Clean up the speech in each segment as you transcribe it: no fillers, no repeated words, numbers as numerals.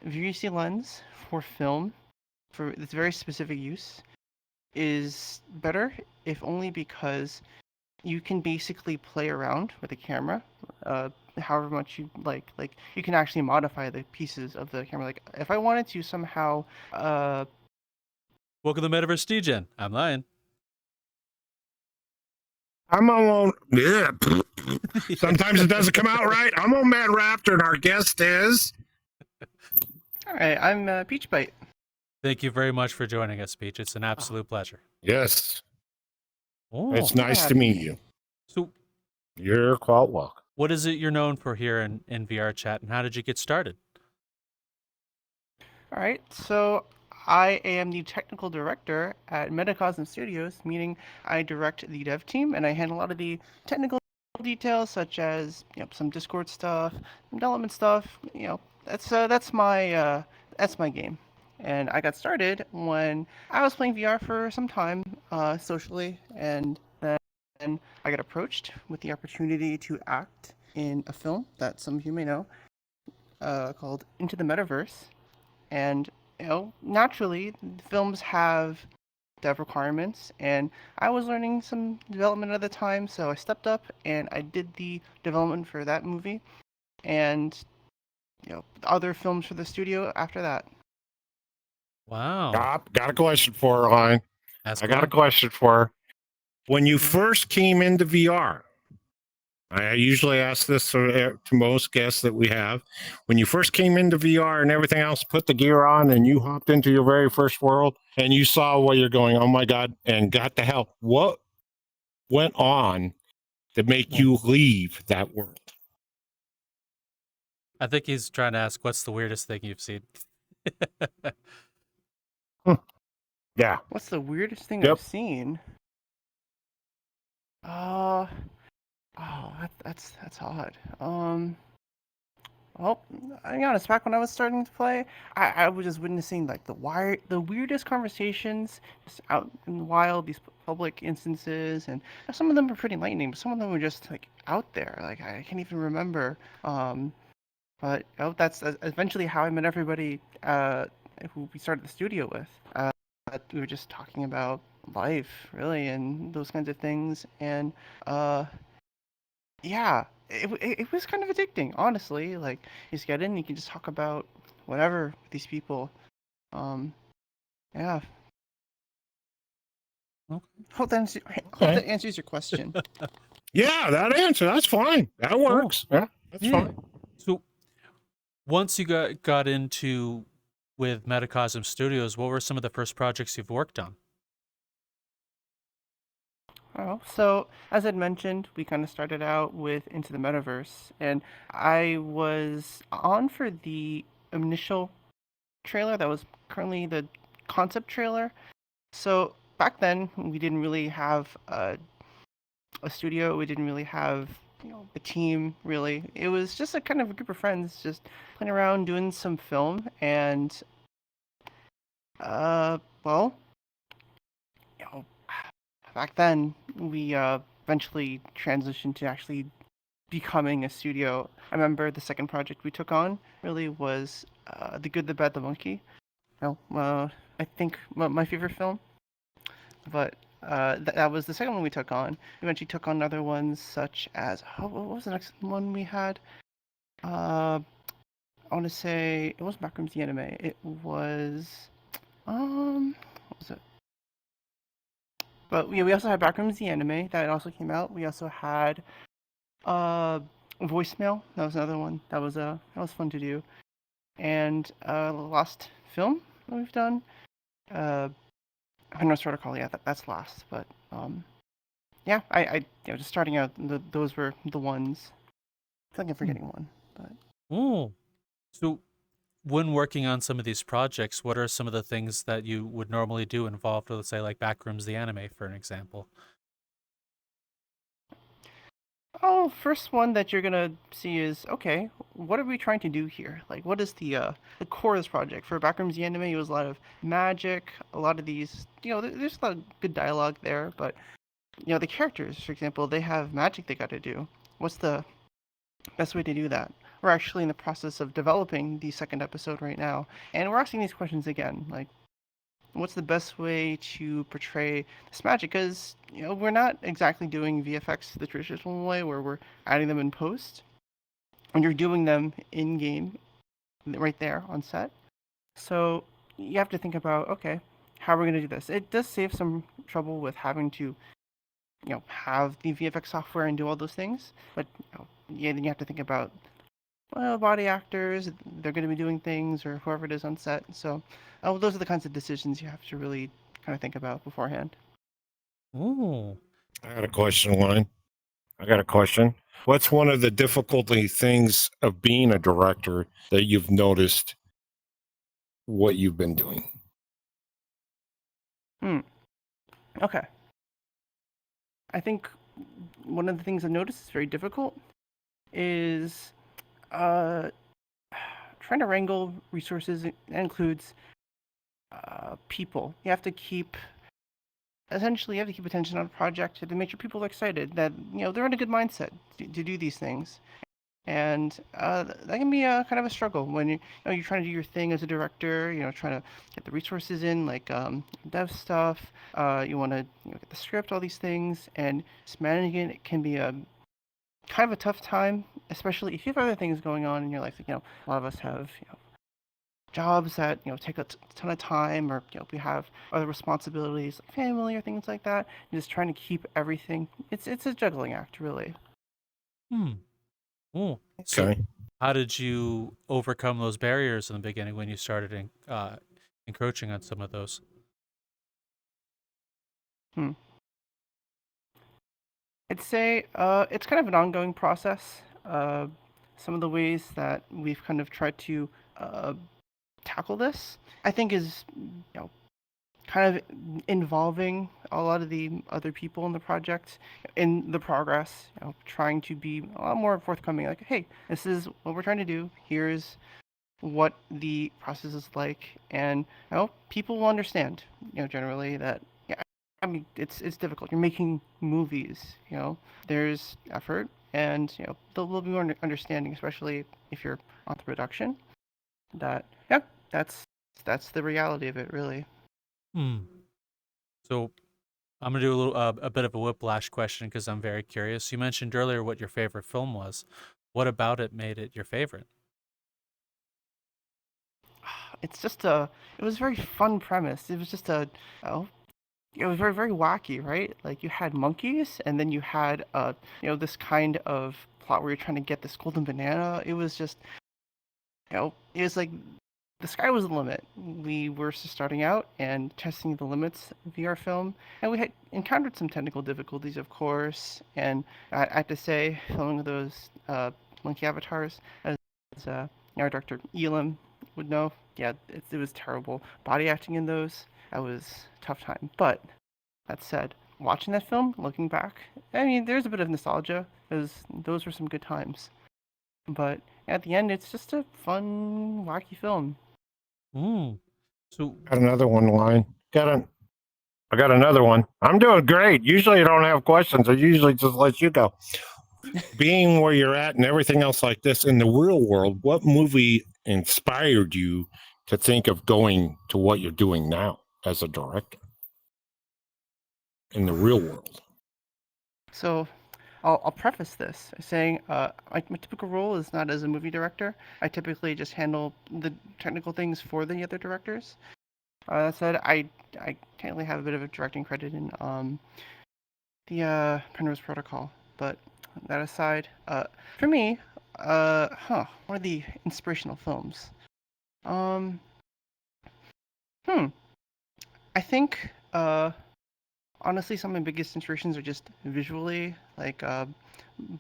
VUC lens for film, for this very specific use, is better if only because you can basically play around with the camera, however much you like. Like you can actually modify the pieces of the camera. Like if I wanted to somehow, Welcome to Metaverse Degen. I'm Lion. I'm on. Yeah. Sometimes it doesn't come out right. I'm on Mad Raptor, and our guest is. all right, I'm PeachBight. Thank you very much for joining us, Peach. It's an absolute pleasure. Yes. Oh, It's nice to meet you. So, You're quite welcome. what is it you're known for here in VRchat, and how did you get started? All right, so I am the technical director at Metacosm Studios, meaning I direct the dev team and I handle a lot of the technical details, such as some Discord stuff, development stuff. That's my game. And I got started when I was playing VR for some time socially, and then I got approached with the opportunity to act in a film that some of you may know called Into the Metaverse. And naturally, films have dev requirements, and I was learning some development at the time, so I stepped up and I did the development for that movie, and other films for the studio after that. Wow. Got a question for her, Line. Ask I got a away. question for her. When you first came into VR, I usually ask this to most guests that we have. When you first came into VR and everything else, put the gear on and you hopped into your very first world and you saw what you're going, oh my God, and got the help. What went on to make you leave that world? I think he's trying to ask, what's the weirdest thing you've seen? Yeah. What's the weirdest thing Yep. I've seen? Oh, that's odd. Well, I'll be honest. Back when I was starting to play, I was just witnessing like the weirdest conversations just out in the wild, these public instances, and some of them were pretty enlightening, but some of them were just like out there. Like I can't even remember. But that's eventually how I met everybody who we started the studio with. We were just talking about life, really, and those kinds of things, and yeah, it was kind of addicting, honestly. Like you just get in, you can just talk about whatever with these people. Yeah. Okay. Hope that answers your question. Yeah, that answer. That's fine. That works. Yeah, that's fine. So, once you got into with Metacosm Studios, what were some of the first projects you've worked on? Oh, so as I'd mentioned, we kind of started out with Into the Metaverse, and I was on for the initial trailer that was currently the concept trailer. So back then, we didn't really have a studio. We didn't really have a team. Really, it was just a kind of a group of friends just playing around doing some film, and well, back then we eventually transitioned to actually becoming a studio. I remember the second project we took on really was The Good, the Bad, the Monkey. I think my favorite film. But that was the second one we took on. We eventually took on other ones such as what was the next one we had? I want to say it wasn't Backrooms the Anime. It was what was it? But we also had Backrooms the Anime that also came out. We also had Voicemail. That was another one. That was fun to do. And Lost Film that we've done. Hunter's Protocol, yeah, that's last. But yeah, I just starting out, those were the ones. I feel like I'm forgetting one, but. Oh, so when working on some of these projects, what are some of the things that you would normally do involved with, say, like Backrooms the Anime, for an example? Oh, first one that you're gonna see is, okay, what are we trying to do here? Like, what is the core of this project? For Backrooms the Anime, it was a lot of magic, a lot of these, there's a lot of good dialogue there, but, the characters, for example, they have magic they gotta do. What's the best way to do that? we're actually in the process of developing the second episode right now, and we're asking these questions again, like, what's the best way to portray this magic? Because we're not exactly doing VFX the traditional way, where we're adding them in post, and you're doing them in game, right there on set. So you have to think about, okay, how are we going to do this? It does save some trouble with having to have the VFX software and do all those things, but yeah, then you have to think about, well, body actors, they're going to be doing things, or whoever it is on set. So those are the kinds of decisions you have to really kind of think about beforehand. Ooh. I got a question, Line. I got a question. What's one of the difficulty things of being a director that you've noticed what you've been doing? Okay. I think one of the things I've noticed is very difficult is trying to wrangle resources. That includes people. You have to keep attention on a project to make sure people are excited, that they're in a good mindset to do these things. And that can be kind of a struggle when you're trying to do your thing as a director. Trying to get the resources in, like dev stuff. You want to get the script, all these things, and just managing it can be a kind of a tough time, especially if you have other things going on in your life. Like, a lot of us have jobs that take a ton of time, or we have other responsibilities like family or things like that. And just trying to keep everything. It's a juggling act, really. Hmm. Ooh. So, Okay. how did you overcome those barriers in the beginning when you started encroaching on some of those? Hmm. I'd say it's kind of an ongoing process. Some of the ways that we've kind of tried to tackle this, I think, is kind of involving a lot of the other people in the project in the progress. Trying to be a lot more forthcoming. Like, hey, this is what we're trying to do. Here's what the process is like, and people will understand. Generally that. Yeah, I mean, it's difficult. You're making movies. There's effort, and they'll be more understanding, especially if you're on the production. That yeah, that's the reality of it, really. Hmm. So, I'm gonna do a bit of a whiplash question because I'm very curious. You mentioned earlier what your favorite film was. What about it made it your favorite? It's just it was a very fun premise. It was just oh, it was very, very wacky, right? Like, you had monkeys, and then you had this kind of plot where you're trying to get this golden banana. It was just it was like the sky was the limit. We were just starting out and testing the limits of VR film, and we had encountered some technical difficulties, of course. And I have to say, filming those monkey avatars, as our director Elam would know, yeah, it was terrible. Body acting in those, that was a tough time. But that said, watching that film, looking back, I mean, there's a bit of nostalgia, because those were some good times. But at the end, it's just a fun, wacky film. Hmm. So, Got another one, Line. I got another one. I'm doing great. Usually I don't have questions. I usually just let you go. Being where you're at and everything else like this in the real world, what movie inspired you to think of going to what you're doing now as a director in the real world? So I'll preface this by saying my typical role is not as a movie director. I typically just handle the technical things for the other directors. That said, I technically have a bit of a directing credit in the Penrose Protocol. But that aside, for me, one of the inspirational films. Um, hmm, I think honestly, some of my biggest inspirations are just visually, like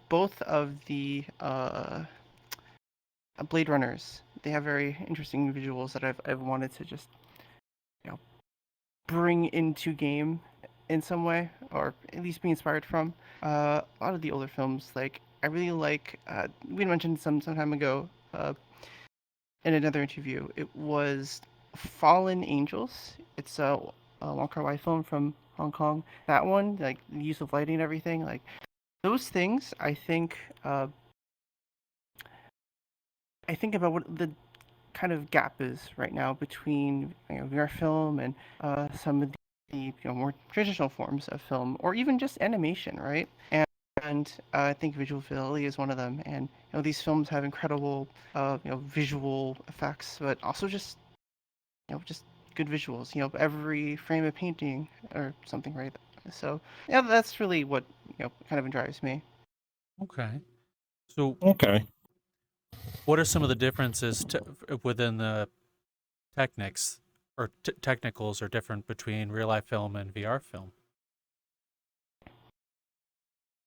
both of the Blade Runners. They have very interesting visuals that I've wanted to just you know bring into game in some way, or at least be inspired from. A lot of the older films, like I really like. We mentioned some time ago in another interview. It was Fallen Angels. It's a Wong Kar-wai film from Hong Kong. That one, like the use of lighting and everything, like those things, I think I think about what the kind of gap is right now between VR film and some of the more traditional forms of film, or even just animation, right? And I think visual fidelity is one of them. And these films have incredible visual effects, but also just good visuals. Every frame of painting or something, right? So yeah, that's really what kind of drives me. Okay. So, Okay. what are some of the differences within the techniques or technicals are different between real life film and VR film?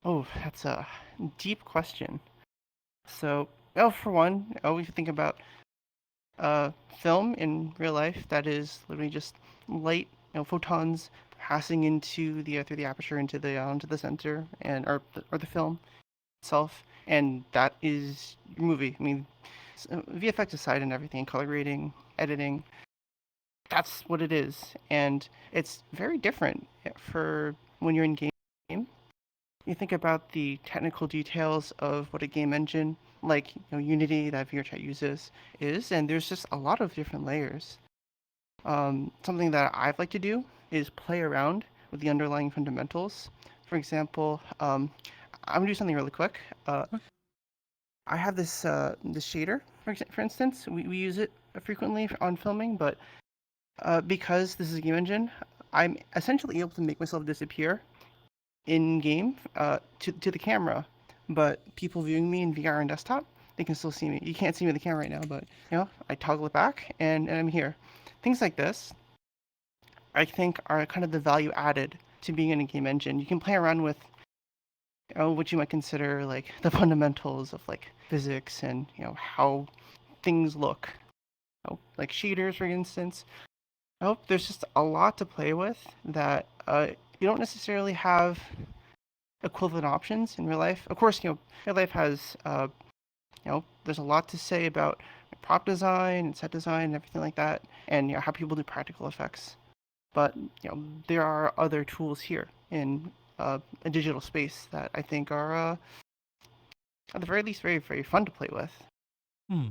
Oh, that's a deep question. So, for one, we think about film in real life that is literally just light, photons passing into the through the aperture into the center and or the film itself, and that is your movie. I mean, VFX aside and everything, color grading, editing, that's what it is, and it's very different for when you're in game. You think about the technical details of what a game engine like Unity that Vrchat uses is, and there's just a lot of different layers. Something that I've like to do is play around with the underlying fundamentals. For example, I'm gonna do something really quick. I have this shader, for instance. We use it frequently on filming, but because this is a game engine, I'm essentially able to make myself disappear in game to the camera, but people viewing me in VR and desktop, they can still see me. You can't see me in the camera right now, but I toggle it back and I'm here. Things like this, I think, are kind of the value added to being in a game engine. You can play around with what you might consider like the fundamentals of like physics and how things look. Like shaders, for instance. There's just a lot to play with that you don't necessarily have equivalent options in real life. Of course, real life has, there's a lot to say about prop design and set design and everything like that, and how people do practical effects. But there are other tools here in a digital space that I think are, at the very least, very very fun to play with. Hmm.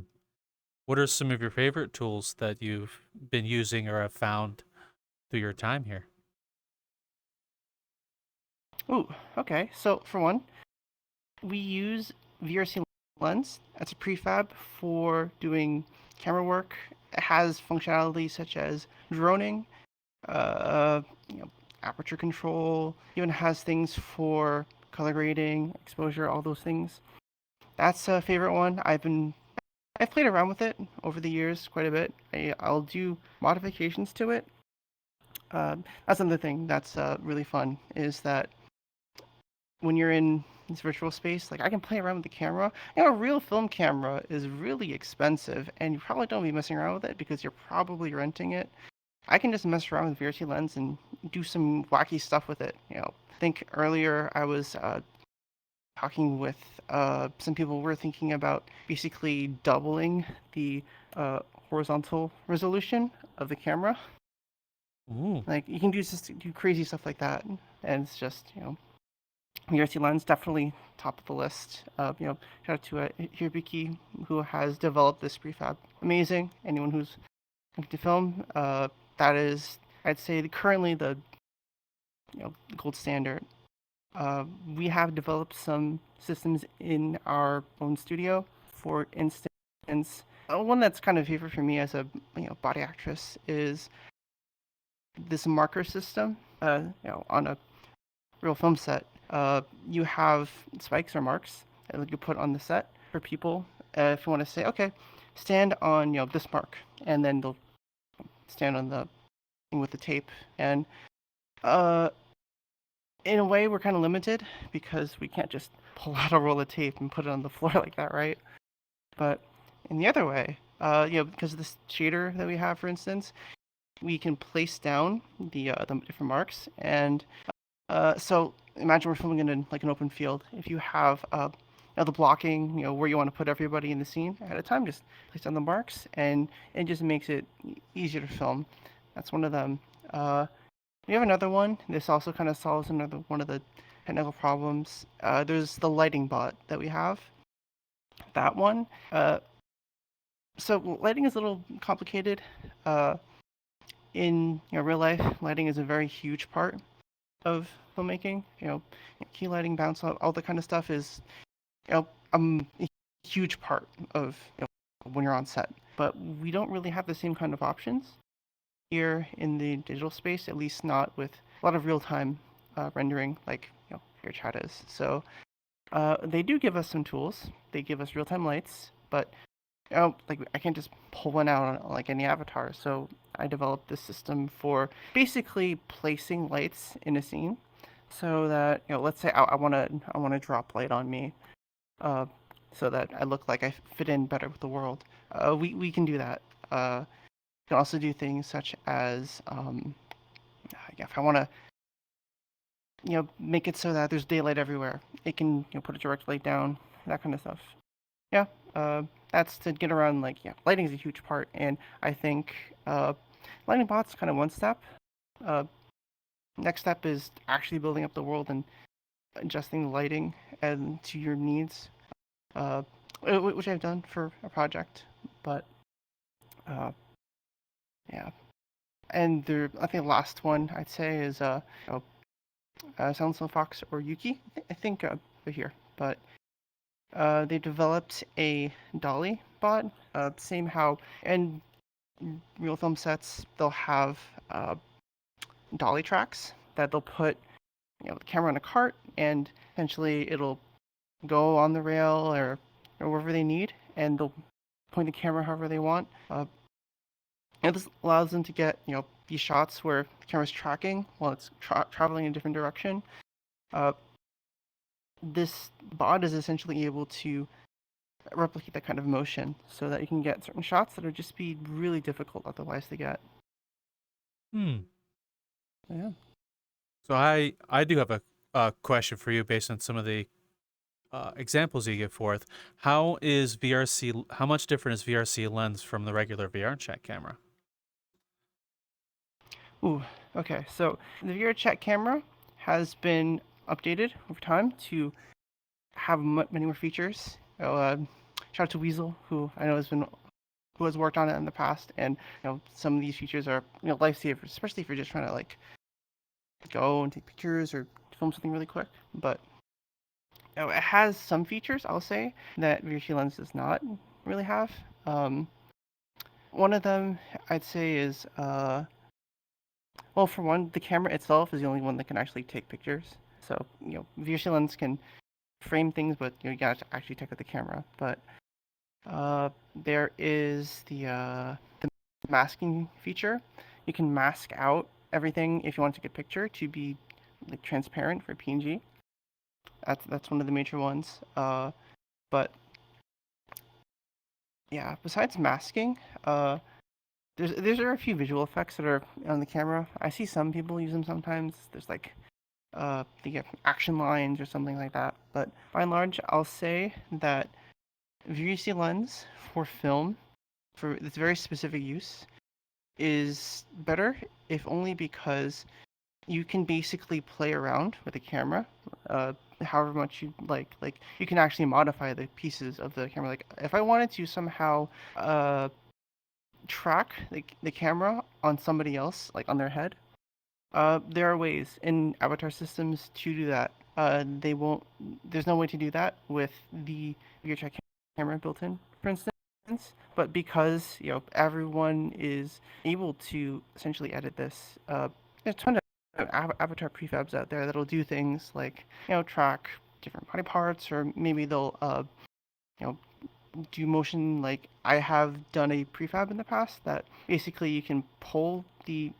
What are some of your favorite tools that you've been using or have found through your time here? Ooh, okay. So for one, we use VRC lens as a prefab for doing camera work. It has functionality such as droning, uh, you know, aperture control. Even has things for color grading, exposure, all those things. That's a favorite one. I've played around with it over the years quite a bit. I'll do modifications to it. That's another thing that's really fun is that when you're in this virtual space, like I can play around with the camera. A real film camera is really expensive, and you probably don't be messing around with it because you're probably renting it. I can just mess around with VRT lens and do some wacky stuff with it. I think earlier I was talking with some people were thinking about basically doubling the horizontal resolution of the camera. Ooh. Like you can do crazy stuff like that, and it's just VRT lens definitely top of the list. Shout out to Hirobiki who has developed this prefab. Amazing. Anyone who's looking to film, that is, I'd say, currently the gold standard. We have developed some systems in our own studio. For instance, one that's kind of favorite for me as a body actress is this marker system. On a real film set, you have spikes or marks that you put on the set for people. If you want to say, okay, stand on this mark, and then they'll stand on the thing with the tape. And uh, in a way, we're kind of limited because we can't just pull out a roll of tape and put it on the floor like that, right? But in the other way, because of this shader that we have, for instance, we can place down the different marks, and so imagine we're filming in like an open field. If you have the blocking, where you want to put everybody in the scene at a time, just place down the marks, and it just makes it easier to film. That's one of them. We have another one. This also kind of solves another one of the technical problems. There's the lighting bot that we have. That one, So lighting is a little complicated. In real life, lighting is a very huge part of filmmaking. Key lighting, bounce, all the kind of stuff is a huge part of when you're on set. But we don't really have the same kind of options here in the digital space, at least not with a lot of real-time rendering like Vrchat is. So they do give us some tools. They give us real-time lights, but like I can't just pull one out on like any avatar. So I developed this system for basically placing lights in a scene, so that let's say I want to drop light on me, uh, so that I look like I fit in better with the world. We can do that. We can also do things such as if I want to make it so that there's daylight everywhere, it can put a direct light down, that kind of stuff. Yeah, that's to get around lighting is a huge part, and I think lighting bots kind of one step. Uh, Next step is actually building up the world and adjusting the lighting and to your needs, uh, which I've done for a project. But uh, yeah, and I think the last one I'd say is Silent Fox or Yuki. I think they're here, but they developed a dolly bot. Same how in real film sets they'll have dolly tracks that they'll put the camera in a cart, and essentially it'll go on the rail or wherever they need, and they'll point the camera however they want. And this allows them to get these shots where the camera's tracking while it's traveling in a different direction. This bot is essentially able to replicate that kind of motion so that you can get certain shots that would just be really difficult otherwise to get. Yeah. So I do have a question for you based on some of the examples you give forth. How much different is VRC lens from the regular VRChat camera? Ooh, okay. So the VRChat camera has been updated over time to have many more features. Shout out to Weasel, who I know who has worked on it in the past, and some of these features are lifesavers, especially if you're just trying to go and take pictures or film something really quick. But it has some features, I'll say, that VRC lens does not really have. One of them I'd say is well, for one, the camera itself is the only one that can actually take pictures. So VRC lens can frame things, but you gotta actually take out the camera. But there is the masking feature. You can mask out everything if you want to take a picture to be transparent for PNG. That's one of the major ones. But yeah, besides masking, there are a few visual effects that are on the camera. I see some people use them sometimes. There's they get action lines or something like that. But by and large, I'll say that VRC lens for film, for this very specific use, is better, if only because you can basically play around with the camera, however much you like. Like you can actually modify the pieces of the camera. Like if I wanted to somehow track the camera on somebody else, like on their head, there are ways in avatar systems to do that. They won't. There's no way to do that with the VRChat camera built in, for instance. But because everyone is able to essentially edit this, there's a ton of avatar prefabs out there that'll do things like track different body parts, or maybe they'll do motion. Like I have done a prefab in the past that basically you can pull the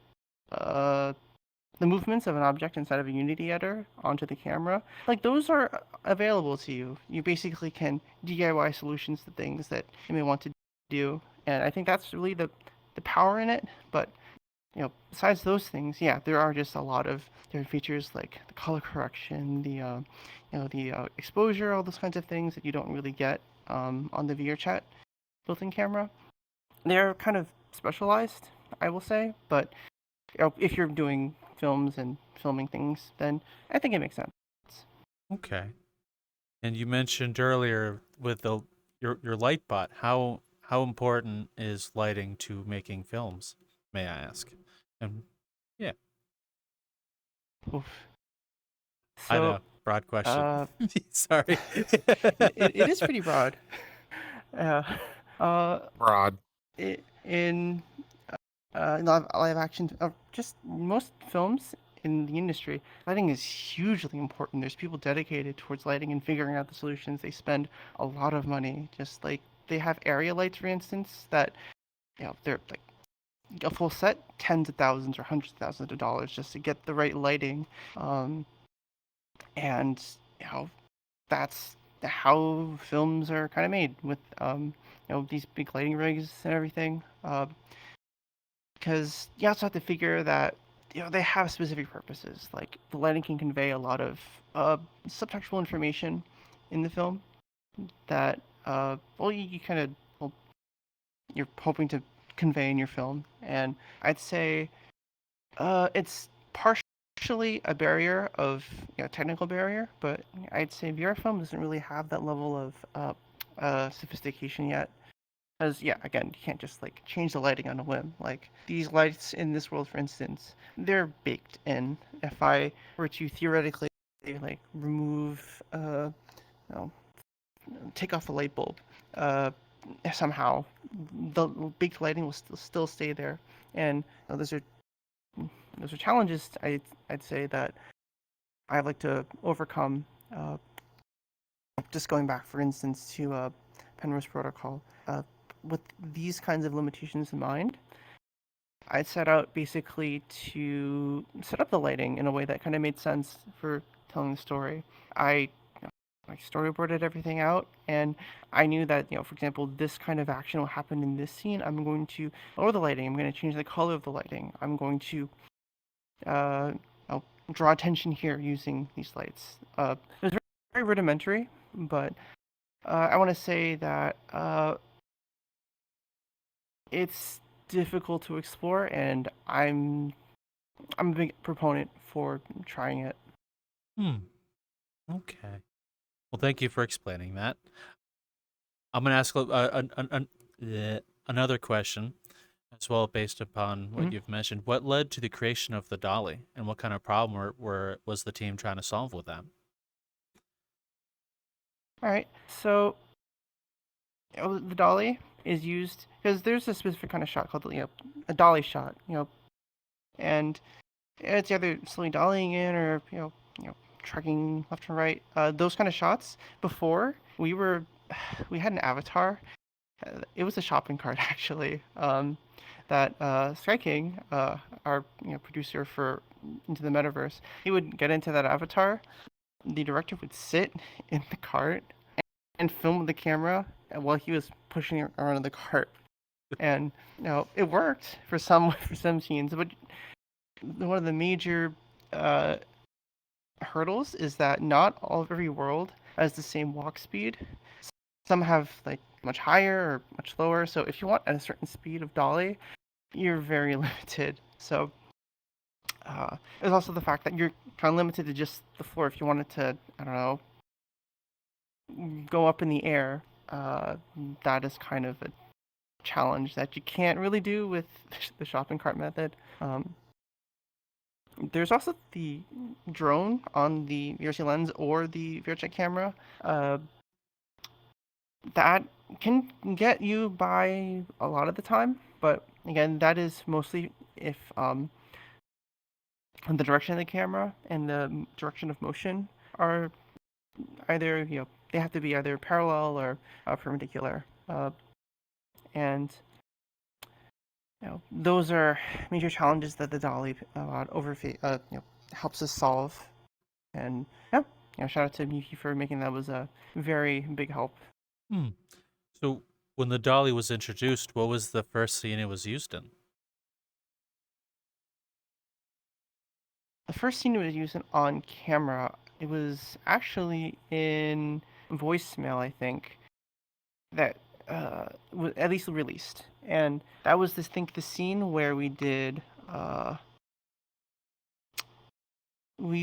movements of an object inside of a Unity editor onto the camera. Like those are available to you. You basically can DIY solutions to things that you may want to do, and I think that's really the power in it. But besides those things, yeah, there are just a lot of different features like the color correction, the exposure, all those kinds of things that you don't really get on the VRChat built-in camera. They're kind of specialized, I will say, but if you're doing films and filming things, then I think it makes sense. Okay. And you mentioned earlier with your light bot, how how important is lighting to making films, may I ask? And yeah, Oof. I So, know, broad question. uh, Sorry. it is pretty broad. Uh, uh, Broad. in live action, just most films in the industry, lighting is hugely important. There's people dedicated towards lighting and figuring out the solutions. They spend a lot of money. Just like they have area lights, for instance, that they're like a full set, tens of thousands or hundreds of thousands of dollars just to get the right lighting. Um, and that's how films are kind of made with these big lighting rigs and everything. Because you also have to figure that they have specific purposes. Like the lighting can convey a lot of subtextual information in the film that you kind of you're hoping to convey in your film. And I'd say it's partially a barrier of technical barrier, but I'd say VR film doesn't really have that level of sophistication yet. Because again, you can't just like change the lighting on a whim. Like these lights in this world, for instance, they're baked in. If I were to theoretically like remove, know, take off a light bulb, somehow the baked lighting will still stay there. And those are challenges I'd say that I like to overcome. Just going back, for instance, to Penrose Protocol, with these kinds of limitations in mind, I set out basically to set up the lighting in a way that kind of made sense for telling the story. I storyboarded everything out, and I knew that, for example, this kind of action will happen in this scene. I'm going to lower the lighting. I'm going to change the color of the lighting. I'm going to I'll draw attention here using these lights. It was very rudimentary, but I want to say that it's difficult to explore, and I'm a big proponent for trying it. Okay. Well, thank you for explaining that. I'm gonna ask another question as well, based upon what Mhm. you've mentioned. What led to the creation of the dolly, and what kind of problem was the team trying to solve with that? All right, so the dolly is used because there's a specific kind of shot called a dolly shot, and it's either slowly dollying in or tracking left and right. Those kind of shots. Before we had an avatar. It was a shopping cart actually. That Sky King, our producer for Into the Metaverse, he would get into that avatar. The director would sit in the cart and film with the camera while he was pushing it around in the cart. And it worked for some for some scenes, but one of the major uh, hurdles is that not every world has the same walk speed. Some have like much higher or much lower. So if you want a certain speed of dolly, you're very limited. So there's also the fact that you're kind of limited to just the floor. If you wanted to, I don't know, go up in the air, that is kind of a challenge that you can't really do with the shopping cart method. There's also the drone on the VRC lens or the Vrchat camera. That can get you by a lot of the time, but again, that is mostly if the direction of the camera and the direction of motion are either they have to be either parallel or perpendicular, and those are major challenges that the dolly helps us solve. And shout out to Miki for making that. Was a very big help. So, when the dolly was introduced, what was the first scene it was used in? The first scene it was used on camera, it was actually in voicemail, I think, that was at least released. And that was the scene where we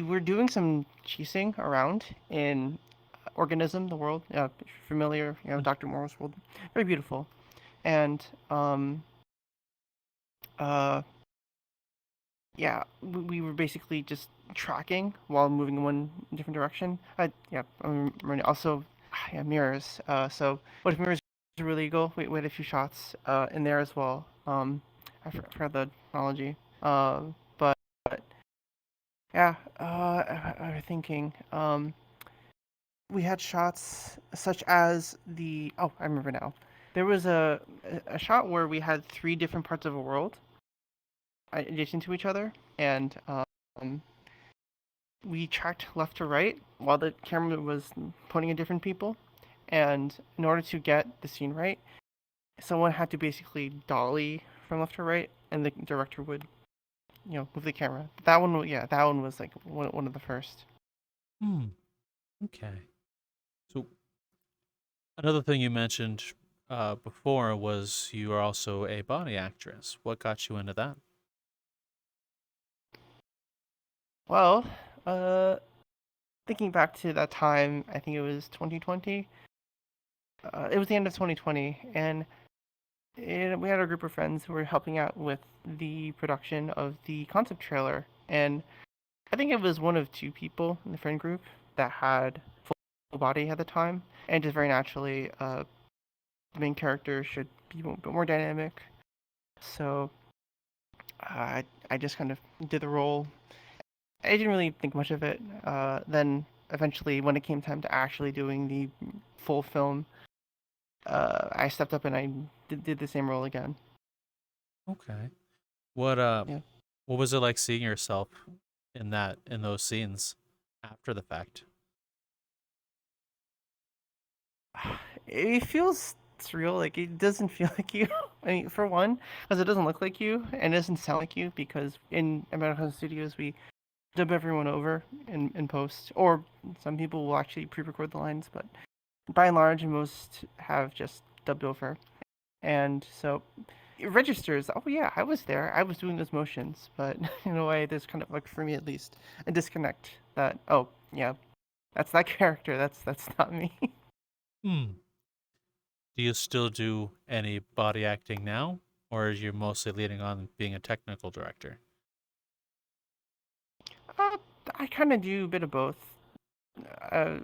were doing some chasing around in Organism, the world. If you're familiar, Dr. Morrow's world. Very beautiful. and uh, yeah, we were basically just tracking while moving in one different direction. Yeah, also, yeah, mirrors. So what if mirrors are really illegal? We had a few shots in there as well. I forgot the technology. But yeah, I was thinking. We had shots such as I remember now. There was a shot where we had three different parts of a world adjacent to each other, and we tracked left to right while the camera was pointing at different people. And in order to get the scene right, someone had to basically dolly from left to right, and the director would, move the camera. That one was like one of the first. Hmm. Okay. So another thing you mentioned before was you are also a body actress. What got you into that? Well, uh, thinking back to that time, I think it was 2020. It was the end of 2020, and we had a group of friends who were helping out with the production of the concept trailer. And I think it was one of two people in the friend group that had full body at the time, and just very naturally, the main character should be a bit more dynamic. So I just kind of did the role. I didn't really think much of it. Then eventually, when it came time to actually doing the full film, I stepped up and I did the same role again. Okay. What Yeah. what was it like seeing yourself in those scenes after the fact? It feels surreal. Like it doesn't feel like you. I mean, for one, because it doesn't look like you and it doesn't sound like you. Because in American studios, we dub everyone over in post, or some people will actually pre-record the lines. But by and large, most have just dubbed over, and so it registers. Oh yeah, I was there. I was doing those motions. But in a way, there's kind of like, for me at least, a disconnect. That, oh yeah, that's that character. That's not me. Hmm. Do you still do any body acting now, or are you mostly leading on being a technical director? Uh, I kind of do a bit of both. Uh,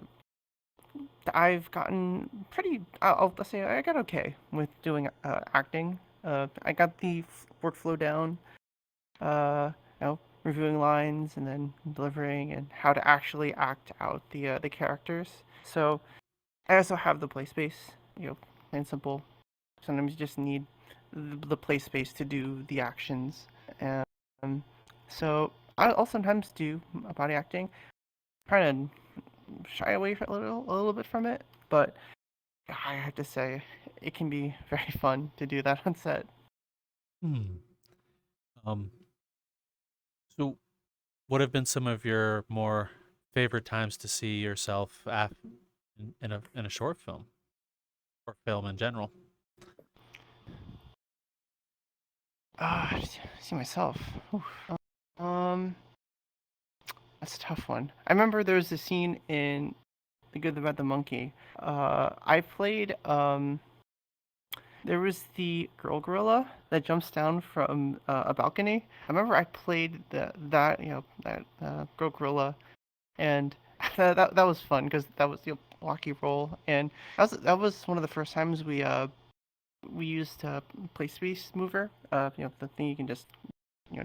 I've gotten pretty. Let's say I got okay with doing acting. I got the workflow down. Reviewing lines and then delivering, and how to actually act out the characters. So I also have the play space. Plain and simple. Sometimes you just need the play space to do the actions. And so I'll sometimes do body acting. Kind of shy away a little bit from it, but I have to say it can be very fun to do that on set. Hmm. Um. So, what have been some of your more favorite times to see yourself in a short film or film in general? See myself. Oof. Um, that's a tough one. I remember there was a scene in The Good, the Bad, the Monkey. I played. There was the girl gorilla that jumps down from a balcony. I remember I played that girl gorilla, and that was fun because that was the blocky role, and that was one of the first times we used play space mover. The thing you can just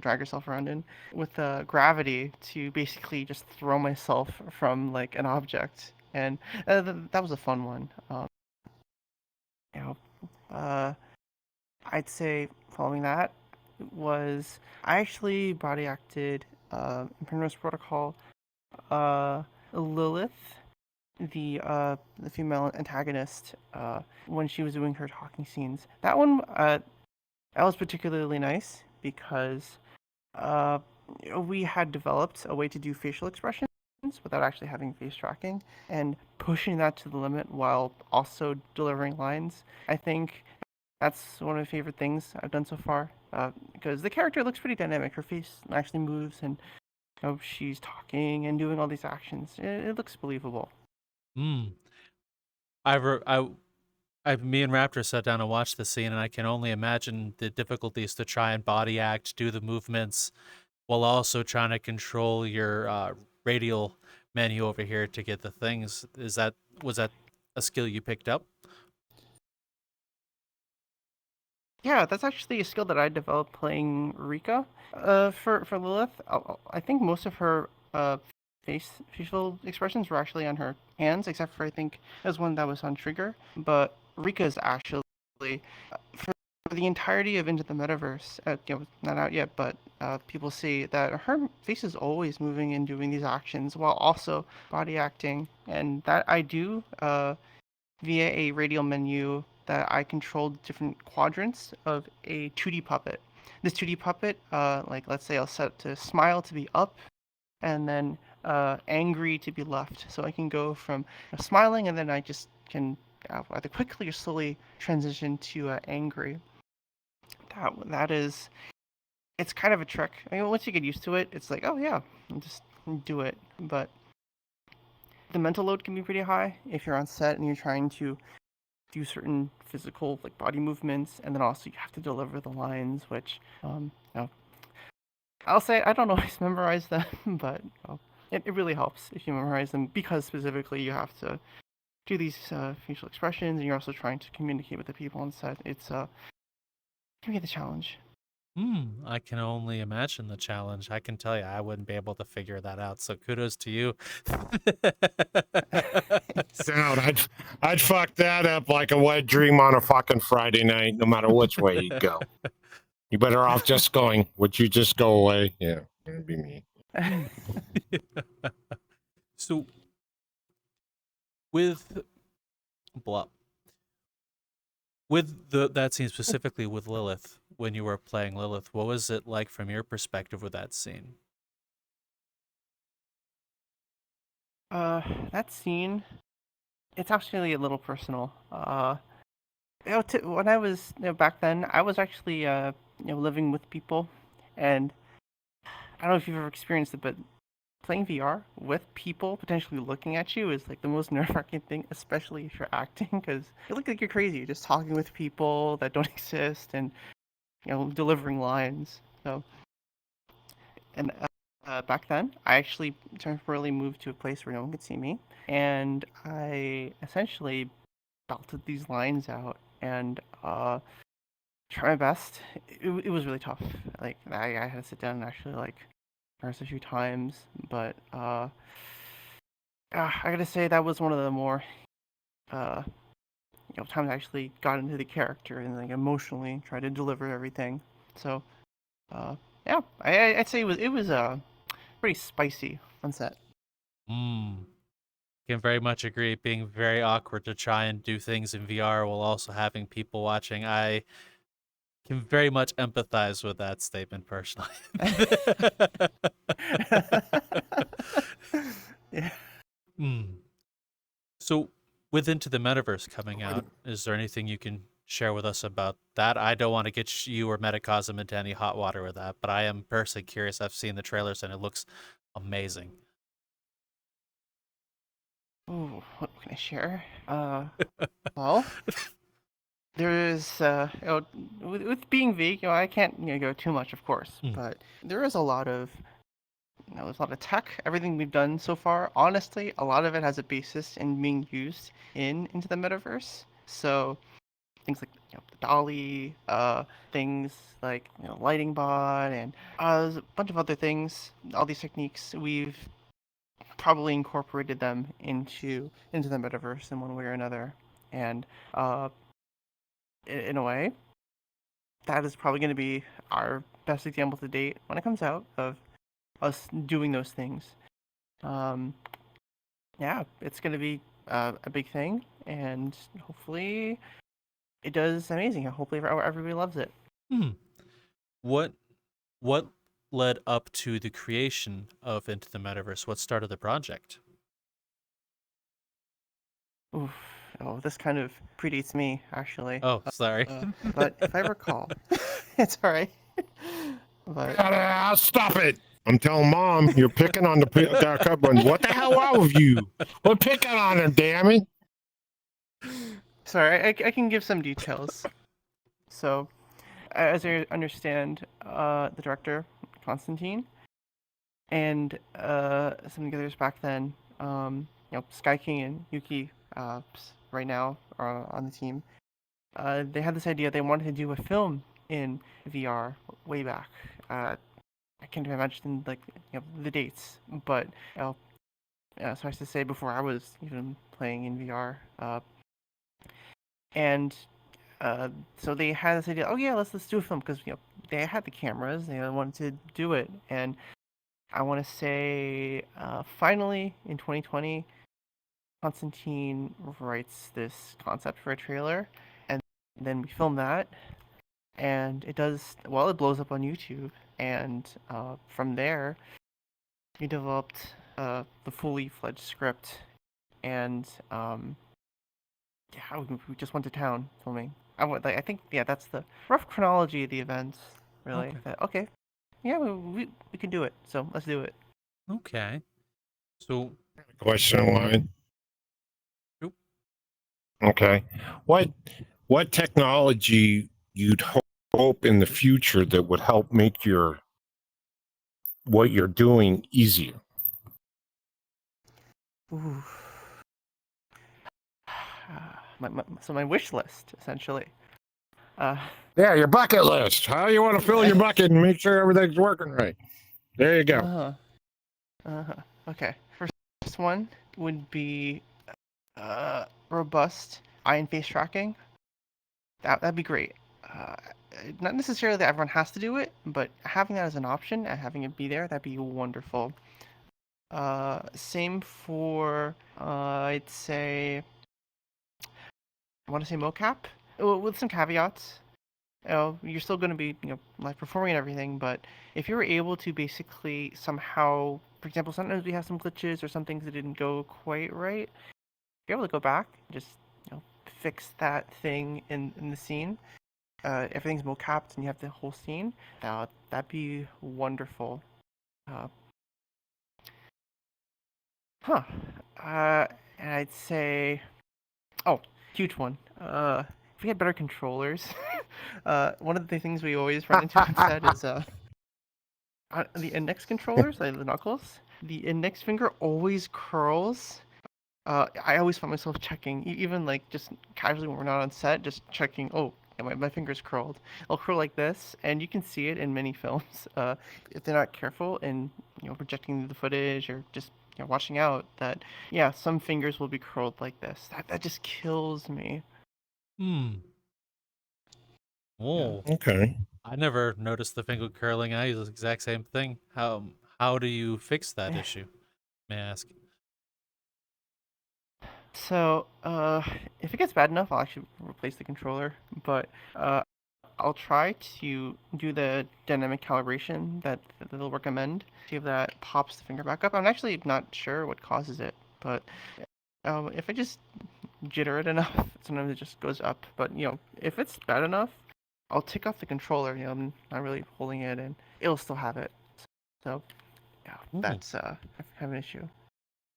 drag yourself around in with gravity to basically just throw myself from like an object, and that was a fun one. You know, uh, I'd say following that was I actually body acted in Primrose Protocol, uh, Lilith, the female antagonist, when she was doing her talking scenes. That one that was particularly nice because uh, we had developed a way to do facial expressions without actually having face tracking, and pushing that to the limit while also delivering lines. I think that's one of my favorite things I've done so far, because the character looks pretty dynamic. Her face actually moves, and she's talking and doing all these actions. It looks believable. Hmm. I Me and Raptor sat down and watched the scene, and I can only imagine the difficulties to try and body act, do the movements, while also trying to control your radial menu over here to get the things. Was that a skill you picked up? Yeah, that's actually a skill that I developed playing Rika. For Lilith, I think most of her facial expressions were actually on her hands, except for I think there's one that was on trigger. But Rika is actually for the entirety of Into the Metaverse. Not out yet, but people see that her face is always moving and doing these actions while also body acting, and that I do via a radial menu that I controlled different quadrants of a 2D puppet. This 2D puppet, like let's say I'll set to smile to be up, and then angry to be left. So I can go from smiling, and then I just can either quickly or slowly transition to angry. That is, it's kind of a trick. I mean, once you get used to it, it's like, oh yeah, I'll just do it. But the mental load can be pretty high if you're on set and you're trying to do certain physical like body movements, and then also you have to deliver the lines, which I'll say I don't always memorize them, but it really helps if you memorize them, because specifically you have to do these facial expressions, and you're also trying to communicate with the people on set. It's can be the challenge. I can only imagine the challenge. I can tell you, I wouldn't be able to figure that out. So kudos to you. Sound, I'd fuck that up like a wet dream on a fucking Friday night, no matter which way you go. You better off just going, would you just go away? Yeah, it'd be me. So with blah, with that scene specifically with Lilith, when you were playing Lilith, what was it like from your perspective with that scene? That scene, it's actually a little personal. When I was back then, I was actually living with people, and I don't know if you've ever experienced it, but playing VR with people potentially looking at you is like the most nerve-wracking thing, especially if you're acting, because you look like you're crazy. You're just talking with people that don't exist, and delivering lines. So, and back then, I actually temporarily moved to a place where no one could see me, and I essentially belted these lines out and try my best. It was really tough. Like I had to sit down and actually like rehearse a few times, but I gotta say that was one of the more uh, times I actually got into the character and like emotionally tried to deliver everything. So yeah, I'd say it was pretty spicy on set. Can very much agree. Being very awkward to try and do things in VR while also having people watching. I can very much empathize with that statement personally. Yeah. So, with Into the Metaverse coming out, is there anything you can share with us about that? I don't want to get you or Metacosm into any hot water with that, but I am personally curious. I've seen the trailers and it looks amazing. Ooh, what can I share? Well, there is with being vegan, I can't go too much, of course, but there is a lot of there's a lot of tech. Everything we've done so far, honestly, a lot of it has a basis in being used into the metaverse. So things like the dolly, things like lighting bot, and there's a bunch of other things. All these techniques, we've probably incorporated them into the metaverse in one way or another. And in a way, that is probably going to be our best example to date when it comes out of us doing those things. Yeah, it's going to be a big thing, and hopefully it does amazing. Hopefully everybody loves it. What led up to the creation of Into the Metaverse? What started the project? Oof. Oh, this kind of predates me, actually. Oh, sorry. But if I recall, it's all right. But Stop it! I'm telling Mom, you're picking on the cupboard. What the hell are with you? We're picking on her, damn it! Sorry, I can give some details. So, as I understand, the director, Constantine, and some of the others back then, Sky King and Yuki, right now are on the team. They had this idea. They wanted to do a film in VR way back. I can't even imagine like the dates, but suffice to say, before I was even playing in VR, and so they had this idea. Oh yeah, let's do a film because they had the cameras. They wanted to do it, and I want to say finally in 2020, Constantine writes this concept for a trailer, and then we film that, and it does well. It blows up on YouTube, and from there, we developed the fully fledged script, and yeah, we just went to town filming. I think that's the rough chronology of the events. Really, okay, yeah, we can do it. So let's do it. Okay. So, Question line. Oop. Okay. What technology you'd hope in the future that would help make what you're doing easier? Ooh. So my wish list essentially. Uh, Yeah, your bucket list. How you want to fill your bucket and make sure everything's working right. There you go. Okay. First one would be robust eye and face tracking. That'd be great. Not necessarily that everyone has to do it, but having that as an option and having it be there, that'd be wonderful. Same for I'd say I want to say mocap with some caveats. You're still going to be live performing and everything, but if you were able to basically somehow, for example, sometimes we have some glitches or some things that didn't go quite right. If you're able to go back and just fix that thing in the scene, everything's mocapped and you have the whole scene, that'd be wonderful. Huh. And I'd say, oh, huge one. If we had better controllers, one of the things we always run into on set is the index controllers, like the knuckles. The index finger always curls. I always find myself checking, even like just casually when we're not on set, just checking. Oh, yeah, my finger's curled. I'll curl like this, and you can see it in many films. If they're not careful and projecting the footage or just watching out, that some fingers will be curled like this. That just kills me. Oh, Okay. I never noticed the finger curling. I use the exact same thing. How do you fix that issue? May I ask? So, if it gets bad enough, I'll actually replace the controller. But I'll try to do the dynamic calibration that they'll recommend. See if that pops the finger back up. I'm actually not sure what causes it, but if I just jitter it enough, sometimes it just goes up. But if it's bad enough, I'll take off the controller. I'm not really holding it, and it'll still have it. So, yeah, that's I have an issue.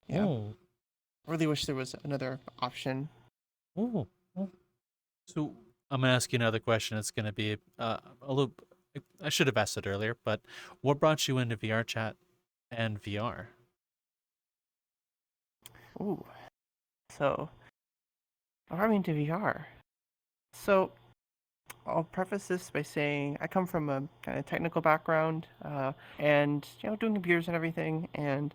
Yeah. Oh. Really wish there was another option. Oh. So I'm gonna ask you another question. It's gonna be a little. I should have asked it earlier, but what brought you into VRChat and VR? Ooh. So, I'm into VR. So, I'll preface this by saying I come from a kind of technical background, and doing computers and everything, and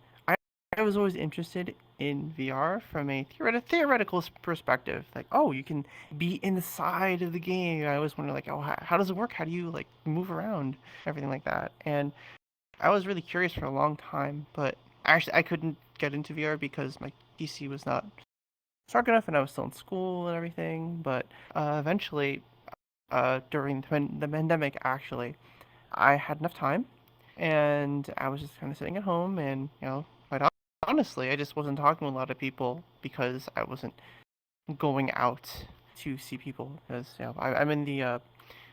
I was always interested in VR from a theoretical perspective. Like, oh, you can be inside of the game. I always wonder, like, oh, how does it work? How do you like move around? Everything like that. And I was really curious for a long time, but actually I couldn't get into VR because my PC was not strong enough, and I was still in school and everything. But eventually, during the pandemic, actually, I had enough time, and I was just kind of sitting at home, and quite honestly, I just wasn't talking to a lot of people because I wasn't going out to see people. Because I'm in the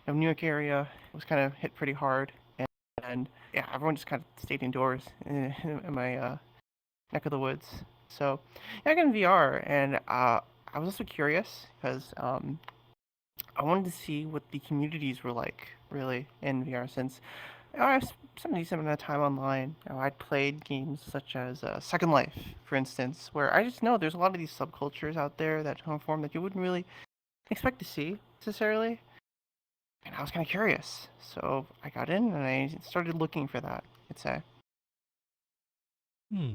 New York area. It was kind of hit pretty hard, and yeah, everyone just kind of stayed indoors in my neck of the woods. So yeah, I got in VR, and I I was also curious because I wanted to see what the communities were like, really, in VR, since I spent a decent amount of time online. I'd played games such as Second Life, for instance, where I just know there's a lot of these subcultures out there that form that you wouldn't really expect to see necessarily. And I was kind of curious, so I got in and I started looking for that, I'd say. Hmm.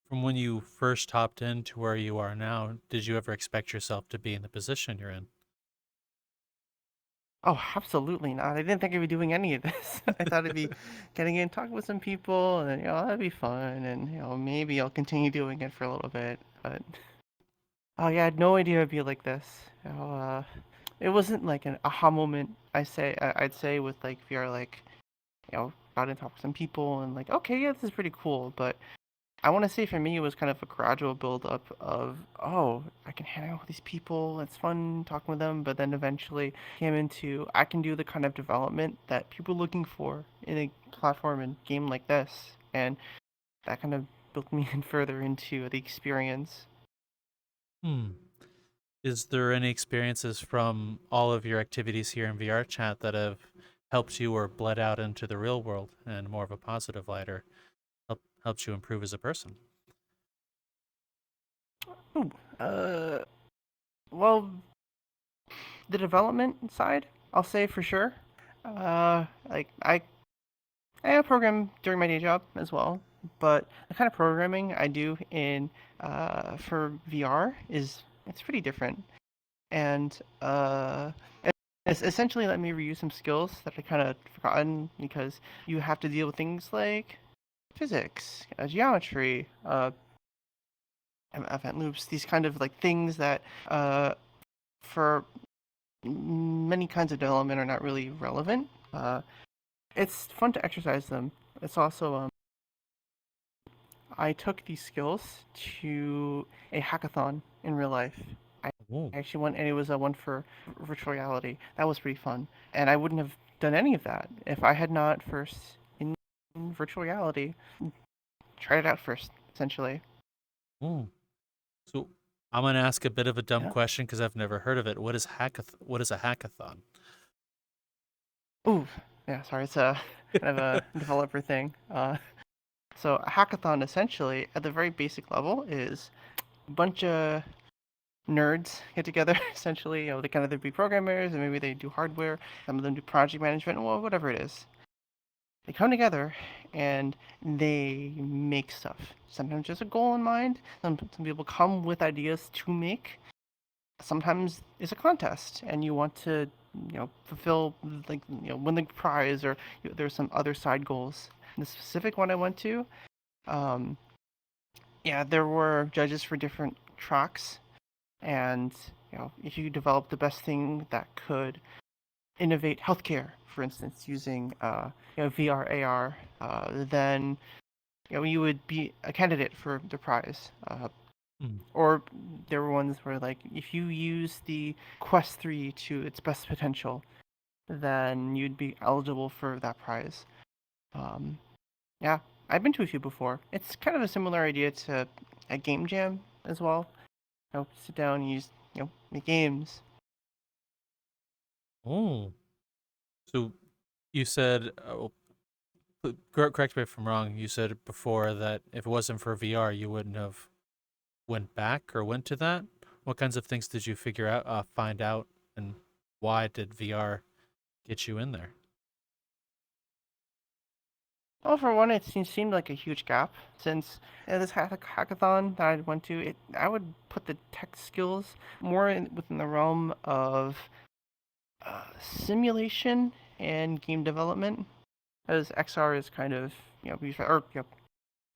From when you first hopped in to where you are now, did you ever expect yourself to be in the position you're in? Oh, absolutely not. I didn't think I'd be doing any of this. I thought I'd be getting in, talking with some people, and that'd be fun, and maybe I'll continue doing it for a little bit. But oh yeah, I had no idea it'd be like this. It wasn't like an aha moment. I'd say with like VR, like got in, talk with some people, and like okay, yeah, this is pretty cool. But I want to say for me, it was kind of a gradual build up of, oh, I can hang out with these people. It's fun talking with them. But then eventually came into, I can do the kind of development that people are looking for in a platform and game like this. And that kind of built me in further into the experience. Hmm. Is there any experiences from all of your activities here in VR chat that have helped you or bled out into the real world in more of a positive light or helped you improve as a person? Ooh, well, the development side, I'll say for sure. Like I program during my day job as well, but the kind of programming I do in for VR is it's pretty different, and it's essentially let me reuse some skills that I kind of forgotten because you have to deal with things like physics, geometry, event loops, these kind of like things that for many kinds of development are not really relevant. It's fun to exercise them. It's also I took these skills to a hackathon in real life. I Oh, actually went, and it was a one for virtual reality. That was pretty fun, and I wouldn't have done any of that if I had not first in virtual reality tried it out first, essentially. oh. So I'm gonna ask a bit of a dumb Yeah. question because I've never heard of it. What is a hackathon? Ooh, yeah. Sorry, it's a kind of a developer thing. So a hackathon essentially, at the very basic level, is a bunch of nerds get together. Essentially, they kind of either be programmers and maybe they do hardware. Some of them do project management, well, whatever it is. They come together and they make stuff. Sometimes there's a goal in mind. Some people come with ideas to make. Sometimes it's a contest and you want to fulfill, like win the prize, or there's some other side goals. The specific one I went to, um, yeah, there were judges for different tracks, and if you develop the best thing that could innovate healthcare, for instance, using VR AR, then you would be a candidate for the prize. Hmm. Or there were ones where, like, if you use the Quest 3 to its best potential, then you'd be eligible for that prize. Um, yeah, I've been to a few before. It's kind of a similar idea to a game jam as well. Sit down and use, make games. Oh, so you said, correct me if I'm wrong. You said before that if it wasn't for VR, you wouldn't have went back or went to that. What kinds of things did you find out, and why did VR get you in there? Well, for one, it seemed like a huge gap since this hackathon that I went to, I would put the tech skills more within the realm of simulation and game development, as XR is kind of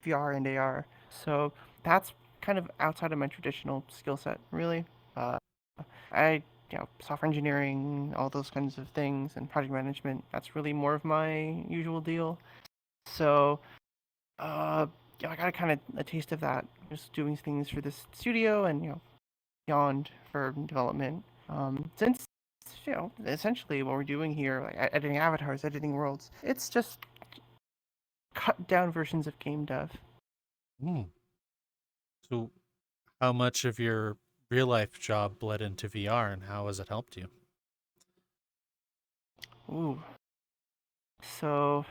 VR and AR. So that's kind of outside of my traditional skill set, really. Uh, I software engineering, all those kinds of things, and project management. That's really more of my usual deal. So uh, I got a kind of a taste of that, just doing things for this studio and beyond for development. Since essentially what we're doing here, like editing avatars, editing worlds, it's just cut down versions of game dev. Hmm. So how much of your real life job bled into VR, and how has it helped you? Ooh. So,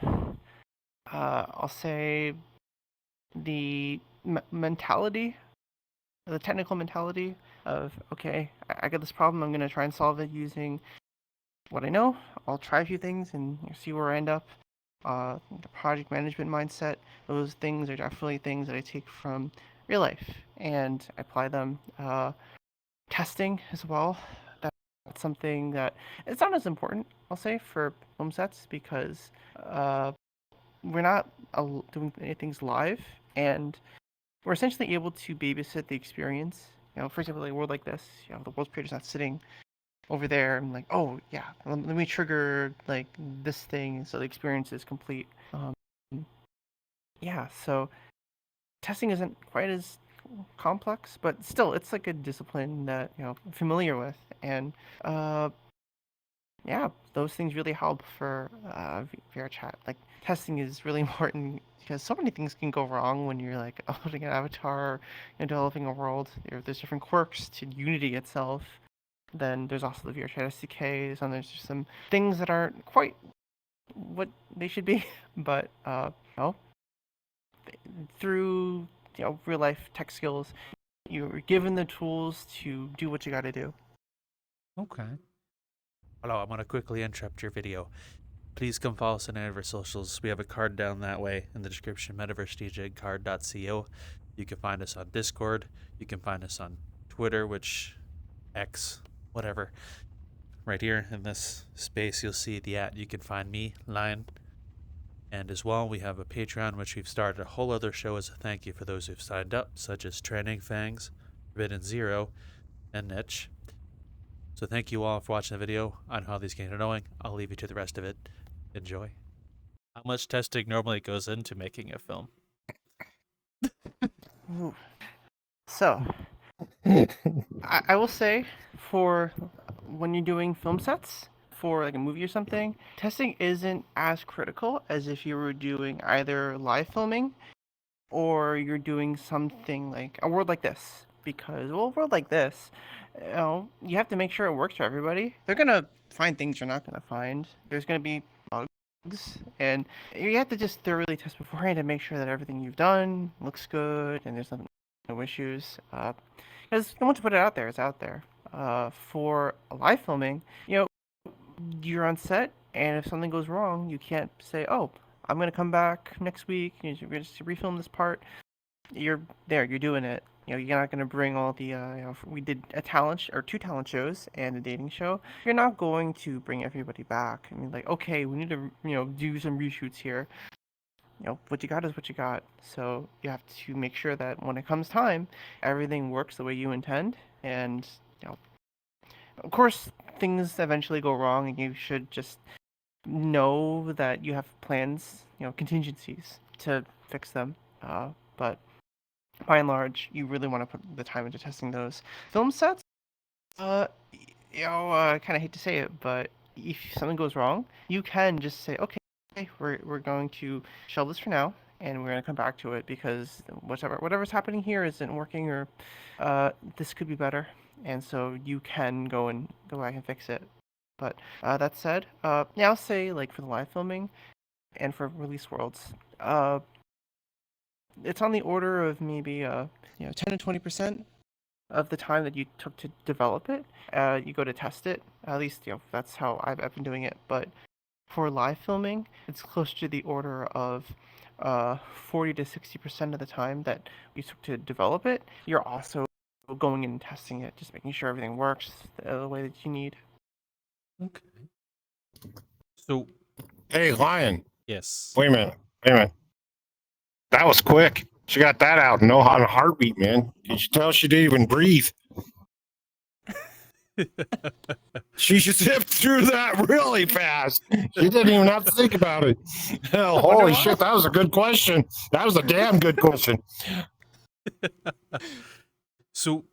I'll say the mentality, the technical mentality of, okay, I got this problem. I'm gonna try and solve it using what I know. I'll try a few things and see where I end up. The project management mindset, those things are definitely things that I take from real life and I apply them. Testing as well. That's something that it's not as important, I'll say, for film sets because we're not doing anything live, and we're essentially able to babysit the experience. For example, like a world like this, the world's creator's not sitting over there and like, oh yeah, let me trigger like this thing so the experience is complete. Yeah, so testing isn't quite as complex, but still, it's like a discipline that I'm familiar with, and uh, yeah, those things really help for VRChat. Like testing is really important because so many things can go wrong when you're like uploading an avatar and developing a world. There's different quirks to Unity itself. Then there's also the VRChat SDKs, and there's just some things that aren't quite what they should be. But through real life tech skills, you're given the tools to do what you got to do. Okay. Hello, I'm going to quickly interrupt your video. Please come follow us on any of our socials. We have a card down that way in the description, metaversedegen.co. You can find us on Discord. You can find us on Twitter, which X, whatever. Right here in this space, you'll see the @ you can find me, Lion. And as well, we have a Patreon, which we've started a whole other show as a thank you for those who've signed up, such as Training Fangs, Forbidden Zero, and Niche. So thank you all for watching the video on how these games are going. I'll leave you to the rest of it. Enjoy. How much testing normally goes into making a film? Ooh. So I will say for when you're doing film sets for like a movie or something, testing isn't as critical as if you were doing either live filming or you're doing something like a world like this. Because a world like this, you have to make sure it works for everybody. They're gonna find things you're not gonna find. There's gonna be bugs, and you have to just thoroughly test beforehand to make sure that everything you've done looks good and there's no issues. Because once you put it out there, it's out there. For live filming, you're on set, and if something goes wrong, you can't say, "Oh, I'm gonna come back next week. You're gonna just refilm this part." You're there. You're doing it. You're not gonna bring all the. We did a talent or two talent shows and a dating show. You're not going to bring everybody back. I mean, like, okay, we need to do some reshoots here. What you got is what you got. So you have to make sure that when it comes time, everything works the way you intend. And of course, things eventually go wrong, and you should just know that you have plans, contingencies to fix them. But by and large, you really want to put the time into testing those film sets. Uh, I kind of hate to say it, but if something goes wrong, you can just say, okay, we're going to shelve this for now, and we're going to come back to it because whatever's happening here isn't working, or this could be better, and so you can go back and fix it. But that said, I'll say like for the live filming and for release worlds, it's on the order of maybe 10 to 20% of the time that you took to develop it. You go to test it. At least that's how I've been doing it. But for live filming, it's close to the order of 40 to 60% of the time that you took to develop it. You're also going in and testing it, just making sure everything works the way that you need. Okay. So, Hey, Lion. yes. Wait a minute. That was quick. She got that out in no hot heartbeat, man. Could you tell she didn't even breathe? She just zipped through that really fast. She didn't even have to think about it. Hell, holy shit, that was a good question. That was a damn good question. So,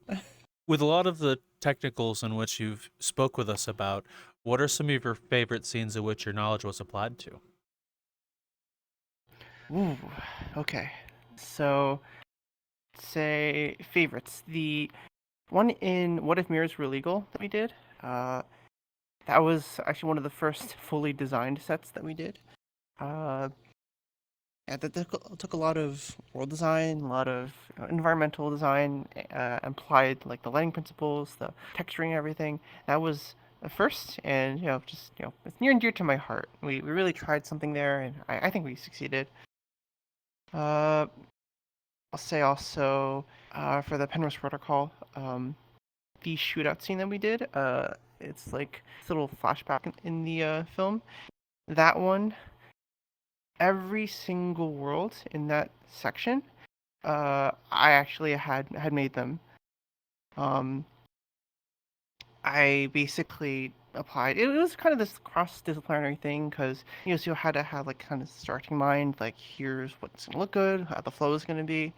with a lot of the technicals in which you've spoke with us about, what are some of your favorite scenes in which your knowledge was applied to? Ooh, okay. So, say favorites. one in What If Mirrors Were Legal that we did. That was actually one of the first fully designed sets that we did. Yeah, that took a lot of world design, a lot of environmental design, applied like the lighting principles, the texturing, everything. That was the first, and just it's near and dear to my heart. We really tried something there, and I think we succeeded. I'll say also for the Penrose Protocol, the shootout scene that we did. It's like this little flashback in the film. That one, every single world in that section, I actually had made them. Um, I basically applied. It was kind of this cross-disciplinary thing because so you had to have like kind of starting mind, like here's what's gonna look good, how the flow is gonna be,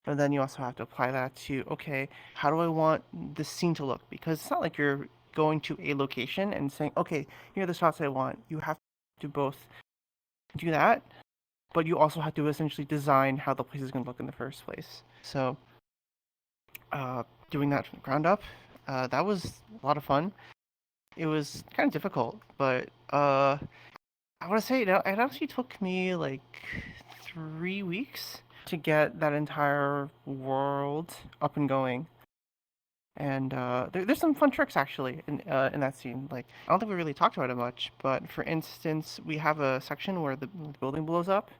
and then you also have to apply that to okay, how do I want this scene to look? Because it's not like you're going to a location and saying okay, here are the shots I want. You have to both do that, but you also have to essentially design how the place is going to look in the first place. So, doing that from the ground up, that was a lot of fun. It was kind of difficult, but I want to say it actually took me like 3 weeks to get that entire world up and going. And there's some fun tricks actually in that scene. Like I don't think we really talked about it much, but for instance, we have a section where the building blows up,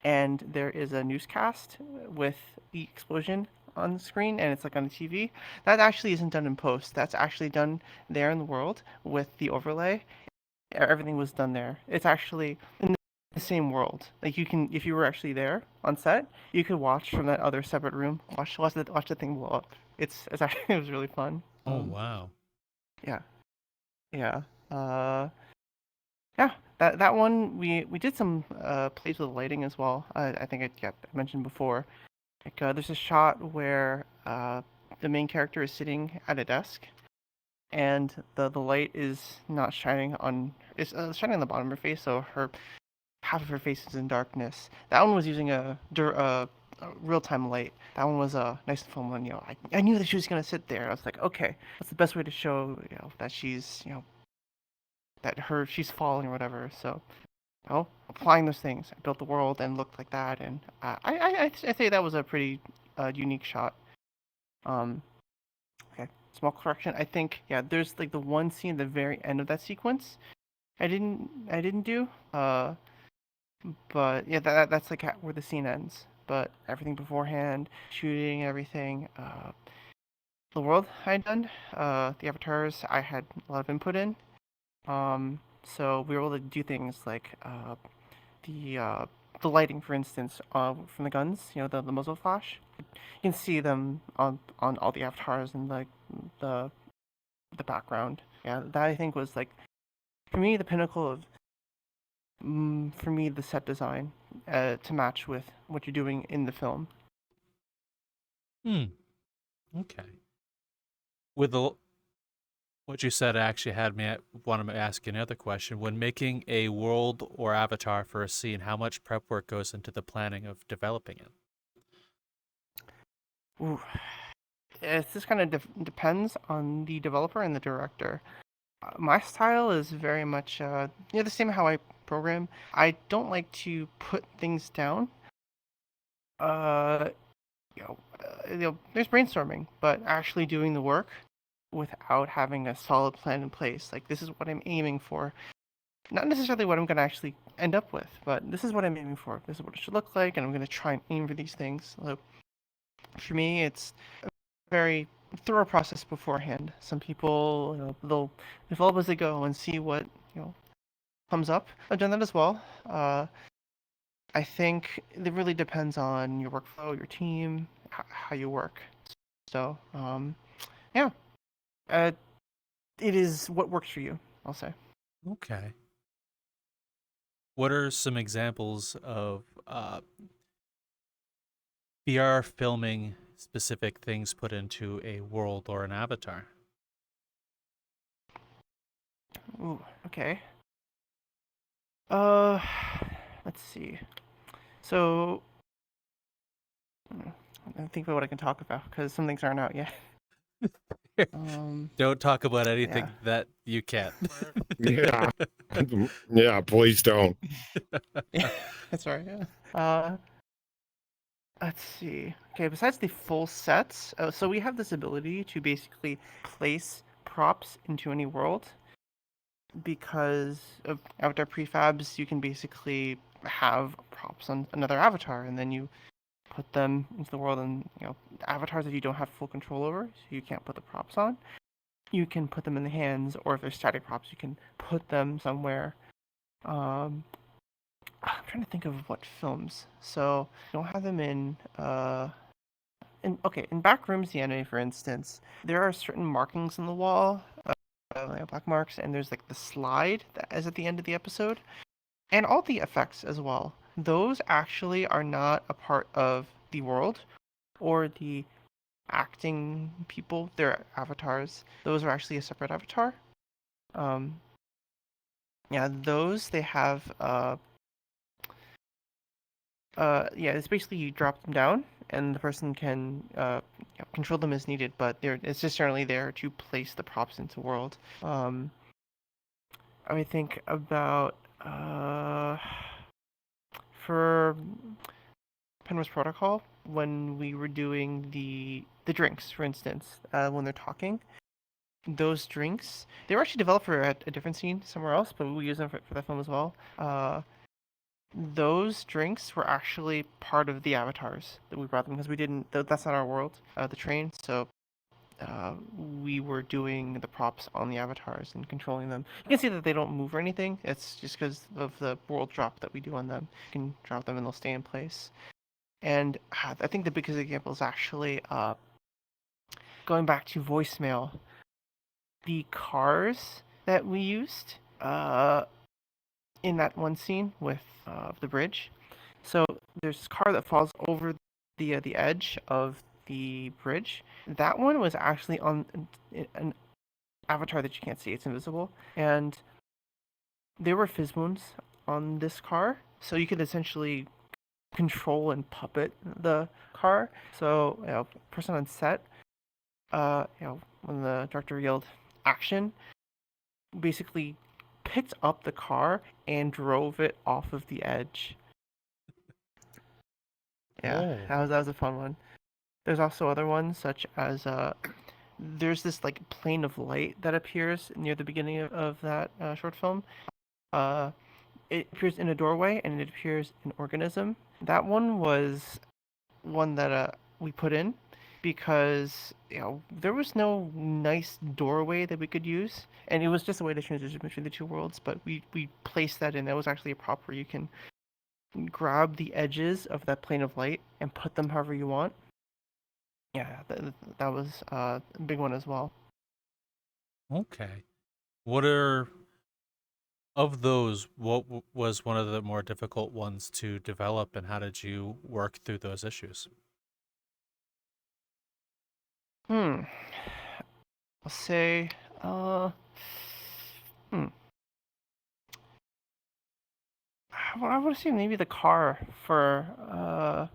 and there is a newscast with the explosion on the screen, and it's like on the TV. That actually isn't done in post. That's actually done there in the world with the overlay. Everything was done there. It's actually in the same world. Like you can, if you were actually there on set, you could watch from that other separate room. Watch the thing blow up. It's actually it was really fun. Oh wow. Yeah, yeah. Uh, Yeah, that one we did some plays with lighting as well. I think I mentioned before. Like there's a shot where the main character is sitting at a desk, and the light is not shining on it's shining on the bottom of her face, so her half of her face is in darkness. That one was using a real time light. That one was nice and film. And I knew that she was gonna sit there. I was like, okay, what's the best way to show that she's she's falling or whatever. So applying those things. I built the world and looked like that, and I say that was a pretty unique shot. Um, okay, small correction. I think there's like the one scene at the very end of that sequence. I didn't do. But yeah, that's like where the scene ends. But everything beforehand, shooting, everything. The world I done. The avatars I had a lot of input in. So we were able to do things like the uh, the lighting, for instance, from the guns. The muzzle flash. You can see them on all the avatars and like the the background. Yeah, that I think was like for me the pinnacle of for me the set design to match with what you're doing in the film. Hmm. Okay. With what you said actually had me want to ask you another question. When making a world or avatar for a scene, how much prep work goes into the planning of developing it? Ooh. This kind of depends on the developer and the director. My style is very much the same how I program. I don't like to put things down. Uh, there's brainstorming, but actually doing the work without having a solid plan in place. Like this is what I'm aiming for. Not necessarily what I'm going to actually end up with, but this is what I'm aiming for. This is what it should look like, and I'm going to try and aim for these things. So for me, it's a very thorough process beforehand. Some people, they'll develop as they go and see what comes up. I've done that as well. I think it really depends on your workflow, your team, how you work. So, yeah, uh, it is what works for you, I'll say. Okay. What are some examples of VR filming specific things put into a world or an avatar? Ooh, okay. Uh, let's see. So, I think about what I can talk about because some things aren't out yet. Don't talk about Yeah. anything that you can't. Yeah. Yeah, please don't. Yeah, that's right. Yeah. Let's see. Okay, besides the full sets, so we have this ability to basically place props into any world because of avatar prefabs. You can basically have props on another avatar, and then you put them into the world. And avatars that you don't have full control over, so you can't put the props on. You can put them in the hands, or if they're static props, you can put them somewhere. I'm trying to think of what films. So you don't have them in back rooms, the anime, for instance, there are certain markings on the wall, like black marks, and there's like the slide that is at the end of the episode, and all the effects as well. Those actually are not a part of the world or the acting people. They're avatars. Those are actually a separate avatar. Um, yeah, those they have yeah, it's basically you drop them down and the person can control them as needed, but it's just generally there to place the props into world. I would think about for Penrose Protocol when we were doing the drinks, for instance, when they're talking. Those drinks, they were actually developed for a different scene somewhere else, but we use them for that film as well. Those drinks were actually part of the avatars that we brought them because we didn't. That's not our world, the train. So we were doing the props on the avatars and controlling them. You can see that they don't move or anything. It's just because of the world drop that we do on them. You can drop them and they'll stay in place. And I think the biggest example is actually going back to voicemail. The cars that we used in that one scene with the bridge. So there's this car that falls over the edge of the bridge. That one was actually on an avatar that you can't see. It's invisible, and there were fizz wounds on this car, so you could essentially control and puppet the car. So person on set, when the director yelled action, basically picked up the car and drove it off of the edge. Yeah, Oh. that was a fun one. There's also other ones such as there's this like plane of light that appears near the beginning of that short film. Uh, it appears in a doorway and it appears in organism. That one was one that we put in because there was no nice doorway that we could use, and it was just a way to transition between the two worlds. But we placed that in. That was actually a prop where you can grab the edges of that plane of light and put them however you want. Yeah, that was a big one as well. Okay. What are of those? What was one of the more difficult ones to develop, and how did you work through those issues? I'll say, hmm. I would say maybe the car for,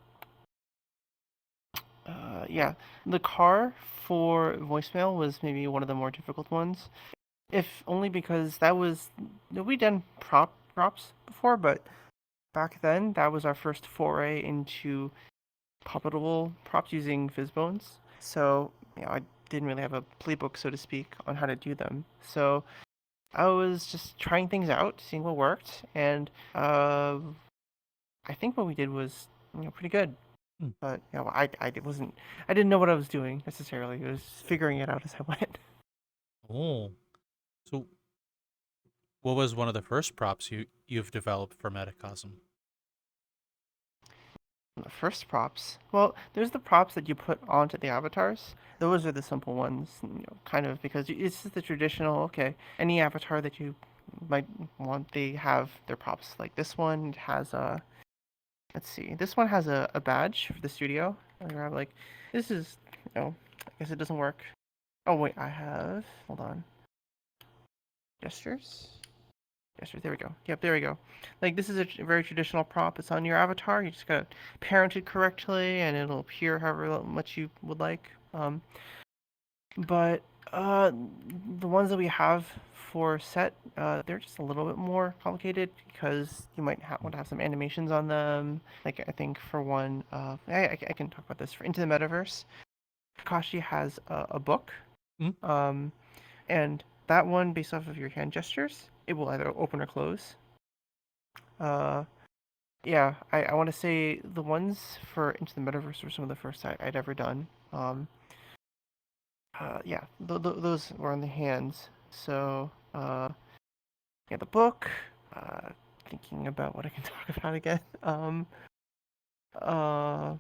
yeah, the car for voicemail was maybe one of the more difficult ones. If only because that was, we done props before, but back then that was our first foray into puppetable props using Fizzbones. So, I didn't really have a playbook, so to speak, on how to do them. So I was just trying things out, seeing what worked, and I think what we did was pretty good. Hmm. But I didn't know what I was doing necessarily. I was figuring it out as I went. Oh. So what was one of the first props you've developed for Metacosm? The first props. Well, there's the props that you put onto the avatars. Those are the simple ones, kind of because it's just the traditional. Okay, any avatar that you might want, they have their props. Like this one has a. Let's see. This one has a badge for the studio. And I'm like, this is. I guess it doesn't work. Oh wait, I have. Hold on. Gestures. Gestures. There we go. Yep, there we go. Like this is a very traditional prop. It's on your avatar. You just gotta parent it correctly, and it'll appear however much you would like. But the ones that we have for set, they're just a little bit more complicated because you might want to have some animations on them. Like I think for one, I can talk about this for Into the Metaverse. Kakashi has a book, Mm. and that one, based off of your hand gestures, it will either open or close. Yeah, I want to say the ones for Into the Metaverse were some of the first I'd ever done. Yeah, those were on the hands. So, yeah, the book. Uh, Thinking about what I can talk about again. Uh,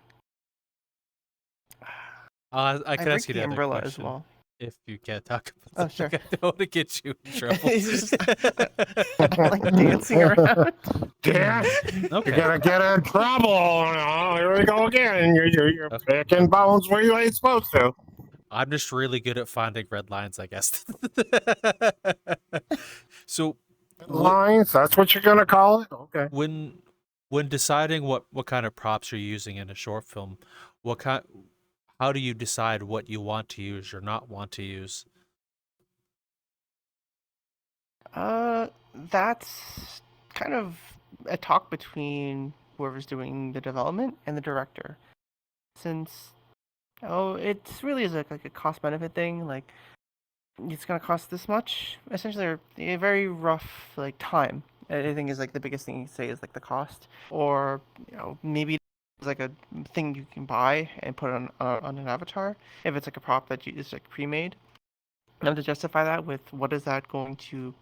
I I could ask break you the another umbrella as question well. if you can't talk Oh, about sure. something. I don't want to get you in trouble. It's just I like dancing around. Yeah, you're Okay. gonna get in trouble. Oh, here we go again. You're Okay. picking bones where you ain't supposed to. I'm just really good at finding red lines, I guess. So, wh- Lines, that's what you're gonna call it? Okay. when when deciding what kind of props you're using in a short film, what kind how do you decide what you want to use or not want to use? Uh, that's kind of a talk between whoever's doing the development and the director. Since it's really is like a cost benefit thing. Like it's gonna cost this much. Essentially, or a very rough like time. I think is like the biggest thing you say is like the cost, or maybe it's like a thing you can buy and put on an avatar. If it's like a prop that is like pre-made, you have to justify that with what is that going to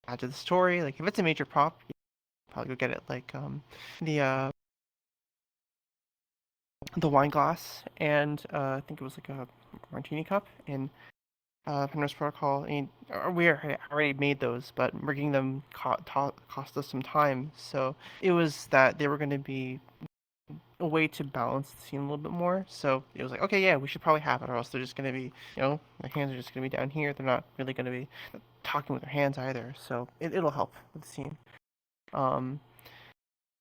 add to the story. Like if it's a major prop, you probably go get it like the uh the wine glass and I think it was like a martini cup in Penrose Protocol. I mean, we already made those, but rigging them cost us some time. So it was that they were going to be a way to balance the scene a little bit more. So it was like, okay, yeah, we should probably have it, or else they're just going to be, their hands are just going to be down here. They're not really going to be talking with their hands either. So it'll help with the scene. Um,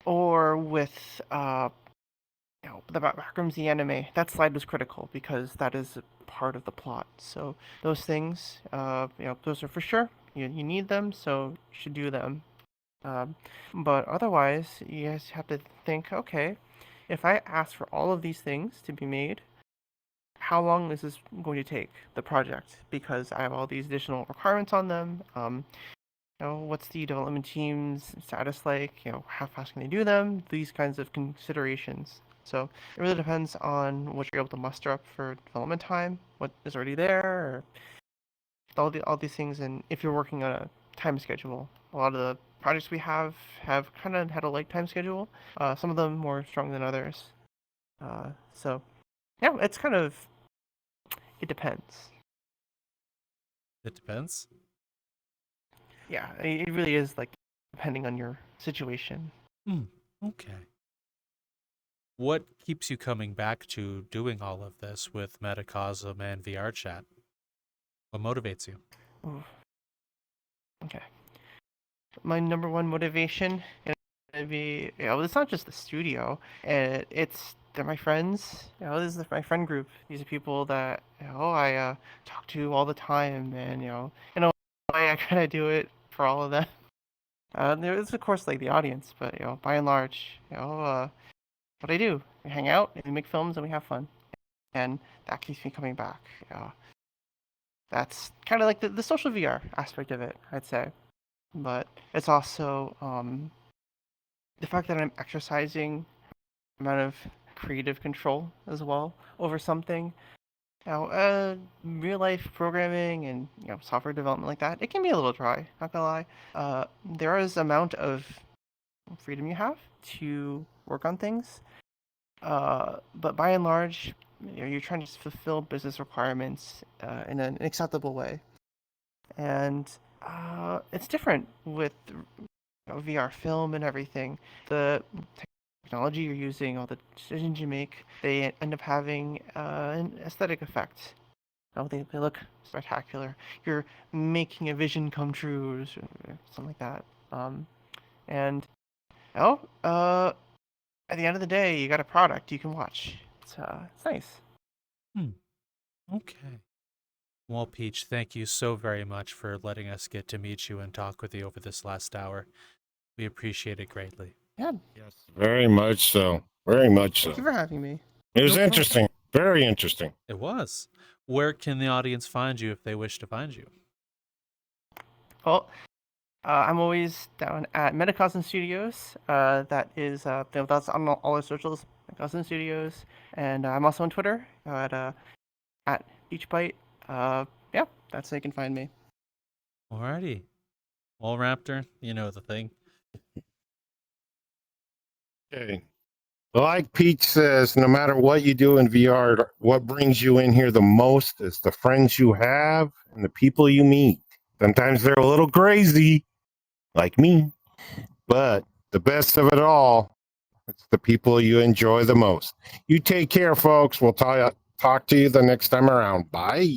or with the backrooms, the anime. That slide was critical because that is part of the plot. So those things, those are for sure. You need them, so you should do them. Um, but otherwise, you guys have to think, okay, if I ask for all of these things to be made, how long is this going to take, the project? Because I have all these additional requirements on them. What's the development team's status like? How fast can they do them? These kinds of considerations. So it really depends on what you're able to muster up for development time, what is already there, or all these things. And if you're working on a time schedule, a lot of the projects we have kind of had a light time schedule. Some of them more strong than others. So yeah, it's kind of it depends. It depends. Yeah, it really is like depending on your situation. Hmm. Okay. What keeps you coming back to doing all of this with Metacosm and VRChat? What motivates you? Ooh, okay. My number one motivation is gonna be, it's not just the studio. They're my friends. This is my friend group. These are people that I talk to all the time, and I kind of do it for all of them. There is of course like the audience, but by and large, what I do, we hang out and we make films and we have fun, and that keeps me coming back. That's kind of like the social VR aspect of it, I'd say. But it's also the fact that I'm exercising amount of creative control as well over something. Real life programming and software development like that, it can be a little dry. Not gonna lie. There is amount of freedom you have to work on things. But by and large, you're trying to fulfill business requirements in an acceptable way, and it's different with VR film and everything. The technology you're using, all the decisions you make, they end up having an aesthetic effect. They look spectacular. You're making a vision come true, or something like that. And oh, at the end of the day, you got a product you can watch. It's nice. Hmm. Okay. Well, Peach, thank you so very much for letting us get to meet you and talk with you over this last hour. We appreciate it greatly. Yeah, Yes, very much so. Very much so. thank you for having me. It was No problem. interesting. Very interesting. It was. Where can the audience find you if they wish to find you? Well, I'm always down at Metacosm Studios. That is that's on all our socials, Metacosm Studios, and I'm also on Twitter at PeachBight. Yeah, that's how you can find me. Alrighty. Well, Raptor, you know the thing. Okay. Like Peach says, no matter what you do in VR, what brings you in here the most is the friends you have and the people you meet. Sometimes they're a little crazy, like me, but the best of it all, it's the people you enjoy the most. You take care, folks. We'll talk to you the next time around. Bye.